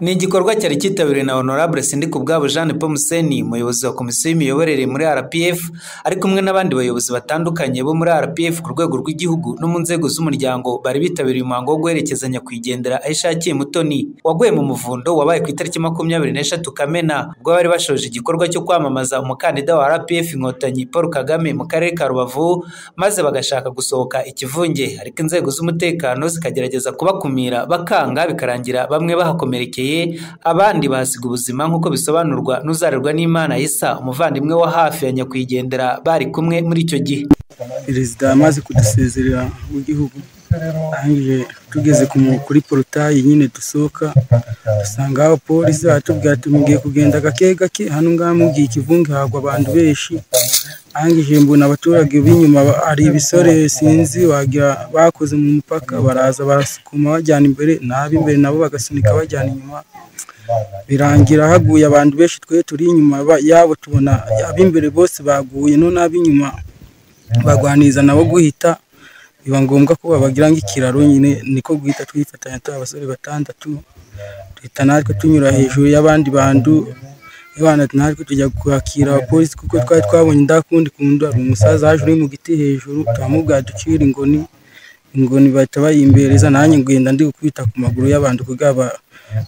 Ni igikorwa cyari cyitabiriwe na Honorable Sindikubwabo Jeanne Paul Museni, umuyobozi wa komisiyo y'imiyoborere muri RPF, ari kumwe n'abandi bayobozi batandukanye bo muri RPF ku rwego rw'igihugu no mu nzego z'umuryango. Bari bitabiriye umuhango wo guherekezanya kwigendera Aishakiye Mutoni waguye mu muvundo wabaye ku itariki 23 Kamena, ubwo bari bashoje igikorwa cyo kwamamaza umukandida wa RPF Inkotanyi Paul Kagame mu karere ka Rubavu, maze bagashaka gusohoka ikivunge, ariko inzego z'umutekano zikagerageza kubakumira bakanga, bikarangira bamwe bahakomerekeye abandi basiga ubuzima, nk'uko bisobanurwa n'uzarerwa n'Imana Isa, umuvandimwe wa hafi ya nyakwigendera bari kumwe muri icyo gihe. Perezida amaze kudusezerera mu gihugu, arangije tugeze kuri porutayi nyine dusohoka, dusanga abapolisi batubwira ati mugiye kugenda gake gake, hano ngaha mugiye ikivunge hagwa abantu benshi. Arangije mbona abaturage b'inyuma ari ibisore sinzi wagira bakoze mu mupaka, baraza barasukuma bajyana imbere, n'ab'imbere nabo bagasunika bajyana inyuma. Birangira haguye abantu benshi, twe turi inyuma yabo tubona ab'imbere bose baguye, none ab'inyuma bagwaniza nabo guhita, biba ngombwa ko babagira nk'ikiraro nyine, niko guhita twifatanya abasore 6 duhita natwe tunyura hejuru y'abandi bantu. Natwe tujya kwakira abapolisi kuko twari twabonye ndakundi kundu ari umusaza haje uri mu giti hejuru, turamubwira ducira ingoni bahita bayimbereza, nanjye ngenda ndi gukubita ku maguru y'abantu kugira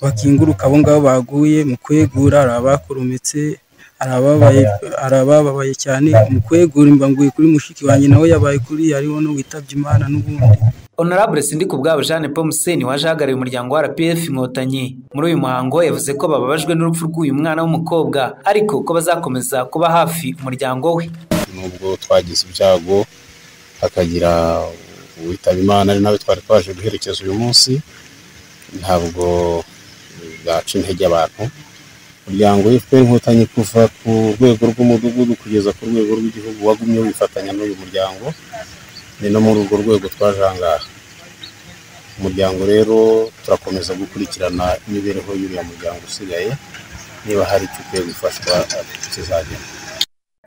bakinguruka abo ngabo baguye mu kwegura. Arabakorometse, arababaye cyane mu kwegura, imbanguye kuri mushiki wanjye nawe yabaye kuri ariho no witabye Imana. N'ubundi Honorable Sindikubwabo Jeanne Paul Museni waje ahagarariye umuryango wa RPF Inkotanyi muri uyu muhango, yavuze ko bababajwe n'urupfu rw'uyu mwana w'umukobwa, ariko ko bazakomeza kuba hafi umuryango we. Nubwo twagize ibyago hakagira uwitaba Imana, ari nawe twari twaje guherekeza uyu munsi, ntabwo baca intege abantu. Umuryango w'FPR Inkotanyi kuva ku rwego rw'umudugudu kugeza ku rwego rw'igihugu wagumye wifatanya n'uyu muryango, ni no muri urwo rwego twajangaha. Umuryango rero turakomeza gukurikirana imibereho y'uriya muryango usigaye, niba hari icyo ukwiye gufashwa kizagenda.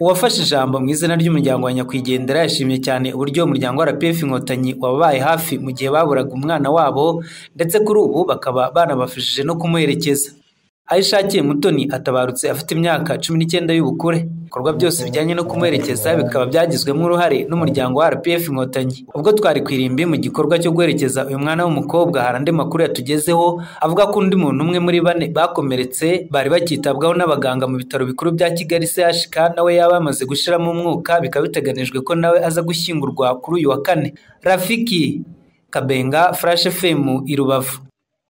Uwafashe ijambo mu izina ry'umuryango wa nyakwigendera yashimye cyane uburyo umuryango wa RPF Inkotanyi wababaye hafi mu gihe baburaga umwana wabo, ndetse kuri ubu bakaba banabafashije no kumuherekeza. Aishakiye Mutoni atabarutse afite imyaka 19 y'ubukure. Ibikorwa byose bijyanye no kumuherekeza bikaba byagizwemo uruhare n'umuryango wa RPF Inkotanyi. Ubwo twari kwirimbi mu gikorwa cyo guherekeza uyu mwana w'umukobwa, hari andi makuru yatugezeho avuga ko undi muntu umwe muri 4 bakomeretse bari bakitabwaho n'abaganga mu bitaro bikuru bya Kigali CHK, nawe yaba amaze gushiramo umwuka, bikaba biteganijwe ko nawe aza gushyingurwa kuri uyu wa 4. Rafiki Kabenga, Flash FM, i Rubavu.